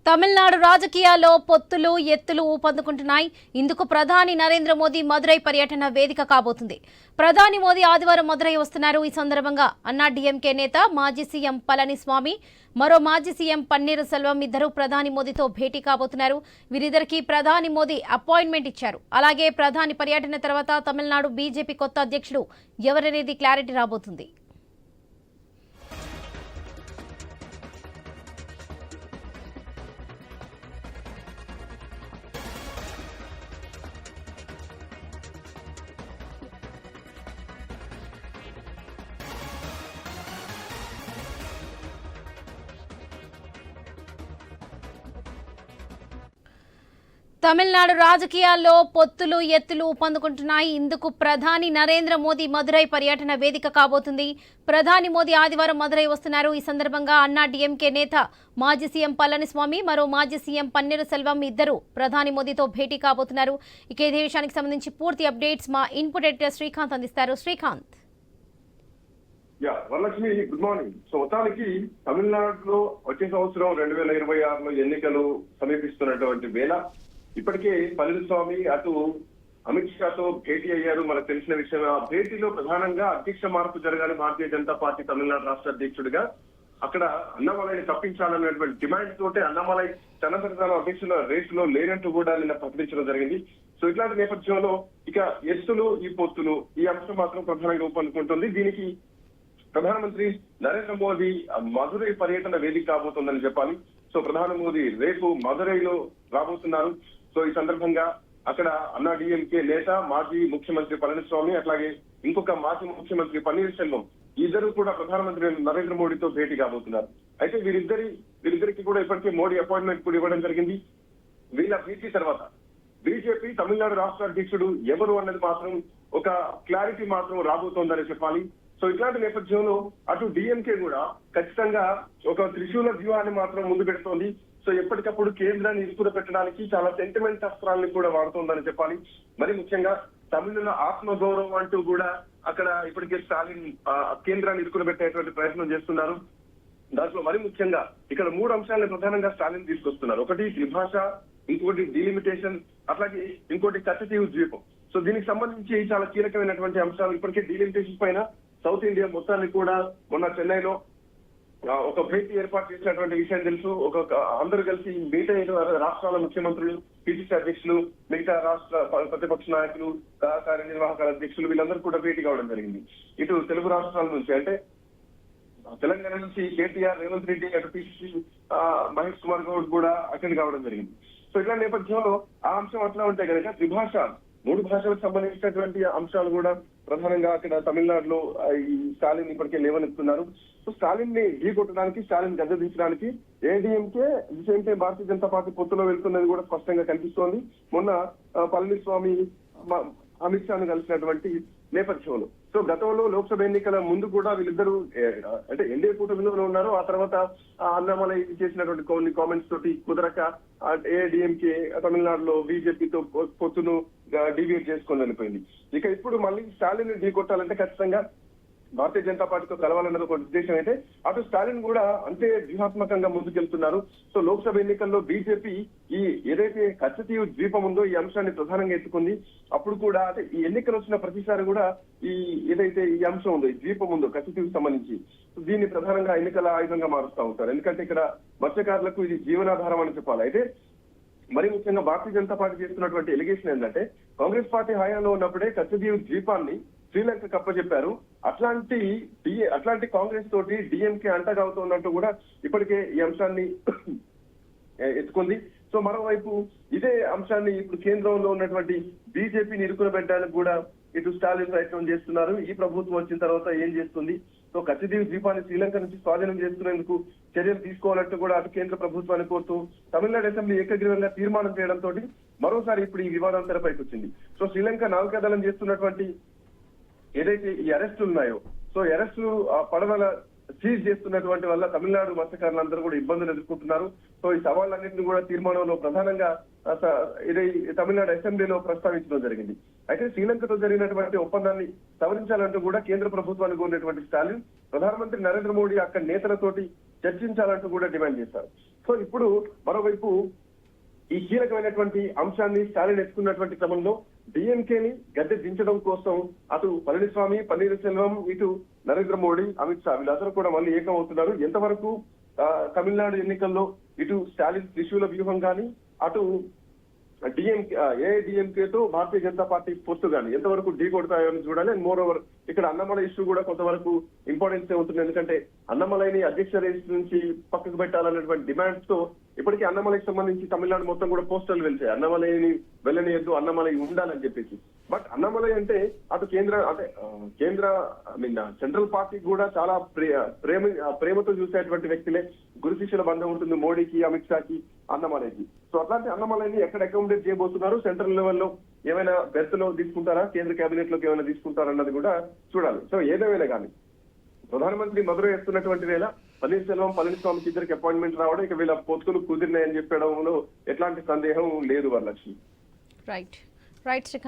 తమిళనాడు రాజకీయాల్లో పొత్తులు ఎత్తులు ఊపందుకుంటున్నాయి. ఇందుకు ప్రధాని నరేంద్ర మోదీ మదురై పర్యటన వేదిక కాబోతుంది. ప్రధాని మోదీ ఆదివారం మదురై వస్తున్నారు. ఈ సందర్భంగా అన్నా డీఎంకే నేత మాజీ సీఎం పళనిస్వామి, మరో మాజీ సీఎం పన్నీర్ సెల్వం ఇద్దరు ప్రధాని మోదీతో భేటీ కాబోతున్నారు. వీరిద్దరికీ ప్రధాని మోదీ అపాయింట్మెంట్ ఇచ్చారు. అలాగే ప్రధాని పర్యటన తర్వాత తమిళనాడు బీజేపీ కొత్త అధ్యక్షుడు ఎవరనేది క్లారిటీ రాబోతుంది. తమిళనాడు రాజకీయాల్లో పొత్తులు ఎత్తులు ఊపందుకుంటున్నాయి. ఇందుకు ప్రధాని నరేంద్ర మోదీ మదురై పర్యటన వేదిక కాబోతుంది. ప్రధాని మోదీ ఆదివారం మదురై వస్తున్నారు. ఈ సందర్భంగా అన్నా డీఎంకే నేత మాజీ సీఎం పళనిస్వామి, మరో మాజీ సీఎం పన్నీర్ సెల్వం ఇద్దరు ప్రధాని మోదీతో భేటీ కాబోతున్నారు. ఇక ఇదే విషయానికి సంబంధించి పూర్తి అప్డేట్స్ మా ఇన్పుట్ ఎడిటర్ శ్రీకాంత్ అందిస్తారు. Srikanth. Varalakshmi, good morning. So మొత్తానికి తమిళనాడులో వచ్చే సంవత్సరం 2026లో ఎన్నికలు సమీపిస్తున్నటువంటి వేళ ఇప్పటికే పళనిస్వామి అటు అమిత్ షాతో భేటీ అయ్యారు. మనకు తెలిసిన విషయం. ఆ భేటీలో ప్రధానంగా అధ్యక్ష మార్పు జరగాలి. భారతీయ జనతా పార్టీ తమిళనాడు రాష్ట్ర అధ్యక్షుడిగా అక్కడ అన్నామలైని తప్పించాలనేటువంటి డిమాండ్ తోటే అన్నామలై తనసరి తాను అధ్యక్షుల రేసులో లేనంటూ కూడా నిన్న ప్రకటించడం జరిగింది. సో ఇట్లాంటి నేపథ్యంలో ఇక ఎత్తులు ఈ పొత్తులు ఈ అంశం మాత్రం ప్రధానంగా రూపొందుకుంటుంది. దీనికి ప్రధానమంత్రి నరేంద్ర మోదీ మదురై పర్యటన వేదిక కాబోతోందని చెప్పాలి. సో ప్రధాని మోదీ రేపు మదురైలో రాబోతున్నారు. సో ఈ సందర్భంగా అక్కడ అన్నా డీఎంకే నేత మాజీ ముఖ్యమంత్రి పళనిస్వామి, అట్లాగే ఇంకొక మాజీ ముఖ్యమంత్రి పన్నీర్ సెల్వం ఇద్దరు కూడా ప్రధానమంత్రి నరేంద్ర మోడీతో భేటీ కాబోతున్నారు. అయితే వీరిద్దరికి కూడా ఇప్పటికే మోడీ అపాయింట్మెంట్ కూడా ఇవ్వడం జరిగింది. వీళ్ళ భేటీ తర్వాత బీజేపీ తమిళనాడు రాష్ట్ర అధ్యక్షుడు ఎవరు అన్నది మాత్రం ఒక క్లారిటీ మాత్రం రాబోతోందని చెప్పాలి. సో ఇట్లాంటి నేపథ్యంలో అటు డిఎంకే కూడా ఖచ్చితంగా ఒక త్రిశూల వ్యూహాన్ని మాత్రం ముందు పెడుతోంది. సో ఎప్పటికప్పుడు కేంద్రాన్ని ఇరుకున పెట్టడానికి చాలా సెంటిమెంట్ అస్త్రాలను కూడా వాడుతోందని చెప్పాలి. మరి ముఖ్యంగా తమిళుల ఆత్మగౌరవం అంటూ కూడా అక్కడ ఇప్పటికే స్టాలిన్ కేంద్రాన్ని ఇరుకున పెట్టేటువంటి ప్రయత్నం చేస్తున్నారు. దాంట్లో మరి ముఖ్యంగా ఇక్కడ 3 అంశాలను ప్రధానంగా స్టాలిన్ తీసుకొస్తున్నారు. ఒకటి త్రిభాష, ఇంకోటి డిలిమిటేషన్, అట్లాగే ఇంకోటి కచ్చతీవు ద్వీపం. సో దీనికి సంబంధించి చాలా కీలకమైనటువంటి అంశాలు. ఇప్పటికే డిలిమిటేషన్ పైన సౌత్ ఇండియా మొత్తాన్ని కూడా మొన్న చెన్నైలో ఒక భేటీ ఏర్పాటు చేసినటువంటి విషయం తెలుసు. అందరూ కలిసి మీట్ అయిన రాష్ట్రాల ముఖ్యమంత్రులు, పిసిసి అధ్యక్షులు, మిగతా రాష్ట్ర ప్రతిపక్ష నాయకులు, కార్యనిర్వాహక అధ్యక్షులు వీళ్ళందరూ కూడా భేటీ కావడం జరిగింది. ఇటు తెలుగు రాష్ట్రాల నుంచి అంటే తెలంగాణ నుంచి కేటీఆర్, రేవంత్ రెడ్డి, అటు పిసిసి మహేష్ కుమార్ గౌడ్ కూడా అటెండ్ కావడం జరిగింది. సో ఇట్లా నేపథ్యంలో ఆ అంశం అట్లా ఉంటే కనుక 3 భాషలకు సంబంధించినటువంటి అంశాలు కూడా ప్రధానంగా అక్కడ తమిళనాడులో ఈ స్టాలిన్ ఇప్పటికే లేవనెత్తున్నారు. సో స్టాలిన్ ని ఢీకొట్టడానికి, Stalin గద్దెదించడానికి ADMK same time Bharatiya Janata party పొత్తులో వెళ్తున్నది కూడా స్పష్టంగా కనిపిస్తోంది. మొన్న పళనిస్వామి అమిత్ షాను కలిసినటువంటి నేపథ్యంలో సో గతంలో లోక్సభ ఎన్నికల ముందు కూడా వీళ్ళిద్దరూ అంటే ఎన్డీఏ కూటమిలో ఉన్నారు. ఆ తర్వాత అన్నామలై చేసినటువంటి కొన్ని కామెంట్స్ తోటి కుదరక ఏడీఎంకే తమిళనాడులో బీజేపీతో పొత్తును డివియేట్ చేసుకొని వెళ్ళిపోయింది. ఇక ఇప్పుడు మళ్ళీ స్టాలిన్ ఢీ కొట్టాలంటే ఖచ్చితంగా భారతీయ జనతా పార్టీతో కలవాలన్నది ఒక ఉద్దేశం. అయితే అటు స్టాలిన్ కూడా అంతే వ్యూహాత్మకంగా ముందుకెళ్తున్నారు. సో లోక్సభ ఎన్నికల్లో బీజేపీ ఈ ఏదైతే కచ్చతీవు ద్వీపం ఉందో ఈ అంశాన్ని ప్రధానంగా ఎత్తుకుంది. అప్పుడు కూడా అంటే ఈ ఎన్నికలు వచ్చిన ప్రతిసారి కూడా ఈ ఏదైతే ఈ అంశం ఉందో, ఈ ద్వీపం ఉందో కచ్చతీవుకు సంబంధించి దీన్ని ప్రధానంగా ఎన్నికల ఆయుధంగా మారుస్తూ ఉంటారు. ఎందుకంటే ఇక్కడ మత్స్యకారులకు ఇది జీవనాధారం అని చెప్పాలి. అయితే మరి ముఖ్యంగా భారతీయ జనతా పార్టీ చేస్తున్నటువంటి ఎలిగేషన్ ఏంటంటే కాంగ్రెస్ పార్టీ హయాంలో ఉన్నప్పుడే కచ్చతీవు ద్వీపాన్ని శ్రీలంక కప్పచెప్పారు. అట్లాంటి కాంగ్రెస్ తోటి డిఎంకే అంటగవుతున్నట్టు కూడా ఇప్పటికే ఈ అంశాన్ని ఎత్తుకుంది. సో మరోవైపు ఇదే అంశాన్ని ఇప్పుడు కేంద్రంలో ఉన్నటువంటి బీజేపీని ఇరుకున పెట్టడానికి కూడా ఇటు స్టాలిన్ ప్రయత్నం చేస్తున్నారు. ఈ ప్రభుత్వం వచ్చిన తర్వాత ఏం చేస్తుంది, సో కచ్చతీవు ద్వీపాన్ని శ్రీలంక నుంచి స్వాధీనం చేసుకునేందుకు చర్యలు తీసుకోవాలంటూ కూడా అటు కేంద్ర ప్రభుత్వాన్ని కోరుతూ తమిళనాడు అసెంబ్లీ ఏకగ్రీవంగా తీర్మానం చేయడంతో మరోసారి ఇప్పుడు ఈ వివాదం తెరపైకి వచ్చింది. సో శ్రీలంక నావికాదళం చేస్తున్నటువంటి ఏదైతే ఈ అరెస్టులు ఉన్నాయో, సో అరెస్టులు పడవల సీజ్ చేస్తున్నటువంటి వల్ల తమిళనాడు మత్స్యకారులందరూ కూడా ఇబ్బందులు ఎదుర్కొంటున్నారు. సో ఈ సవాళ్ళన్నింటినీ కూడా తీర్మానంలో ప్రధానంగా ఇది తమిళనాడు అసెంబ్లీలో ప్రస్తావించడం జరిగింది. అయితే శ్రీలంకతో జరిగినటువంటి ఒప్పందాన్ని సవరించాలంటూ కూడా కేంద్ర ప్రభుత్వాన్ని కోరినటువంటి స్టాలిన్ ప్రధానమంత్రి నరేంద్ర మోడీ అక్కడి నేతలతోటి చర్చించాలంటూ కూడా డిమాండ్ చేశారు. సో ఇప్పుడు మరోవైపు ఈ కీలకమైనటువంటి అంశాన్ని స్టాలిన్ ఎత్తుకున్నటువంటి క్రమంలో డిఎంకేని గద్దె దించడం కోసం అటు పళనిస్వామి, పన్నీర్ సెల్వం, ఇటు నరేంద్ర మోడీ, అమిత్ షా వీళ్ళందరూ కూడా మళ్ళీ ఏకం అవుతున్నారు. ఎంతవరకు తమిళనాడు ఎన్నికల్లో ఇటు స్టాలిన్ త్రిశూల వ్యూహం కానీ, అటు ఏఐడిఎంకేతో భారతీయ జనతా పార్టీ పొత్తు కానీ ఎంతవరకు ఢీ కొడతాయో అని చూడాలి. అండ్ మోర్ ఓవర్ ఇక్కడ అన్నమలై ఇష్యూ కూడా కొంతవరకు ఇంపార్టెన్స్ ఉంటుంది. ఎందుకంటే అన్నమలైని అధ్యక్ష రేస్ నుంచి పక్కకు పెట్టాలన్నటువంటి డిమాండ్స్ తో ఇప్పటికీ అన్నమలైకి సంబంధించి తమిళనాడు మొత్తం కూడా పోస్టర్లు వెళ్తాయి, అన్నమలైని వెళ్ళనియద్దు, అన్నమలై ఉండాలని చెప్పేసి. బట్ అన్నమలై అంటే అటు కేంద్ర సెంట్రల్ పార్టీ కూడా చాలా ప్రేమతో చూసేటువంటి వ్యక్తులే. గురు శిష్యుల బంధం ఉంటుంది మోడీకి, అమిత్ షాకి, అన్నమలైకి. సో అట్లాంటి అన్నమలైని ఎక్కడ అకామిడేట్ చేయబోతున్నారు, సెంట్రల్ లెవెల్లో ఏమైనా బెర్త్ లో తీసుకుంటారా, కేంద్ర కేబినెట్ లోకి ఏమైనా తీసుకుంటారా అన్నది కూడా చూడాలి. సో ఏదేమైనా కానీ ప్రధానమంత్రి మధురై వస్తున్నటువంటి వేళ పన్నీర్ సెల్వం, పళనిస్వామికి ఇద్దరికి అపాయింట్మెంట్ రావడం, ఇక వీళ్ళ పొత్తులు కుదిరినాయని చెప్పడంలో ఎట్లాంటి సందేహం లేదు వరలక్ష్మి. Right right Srikanth.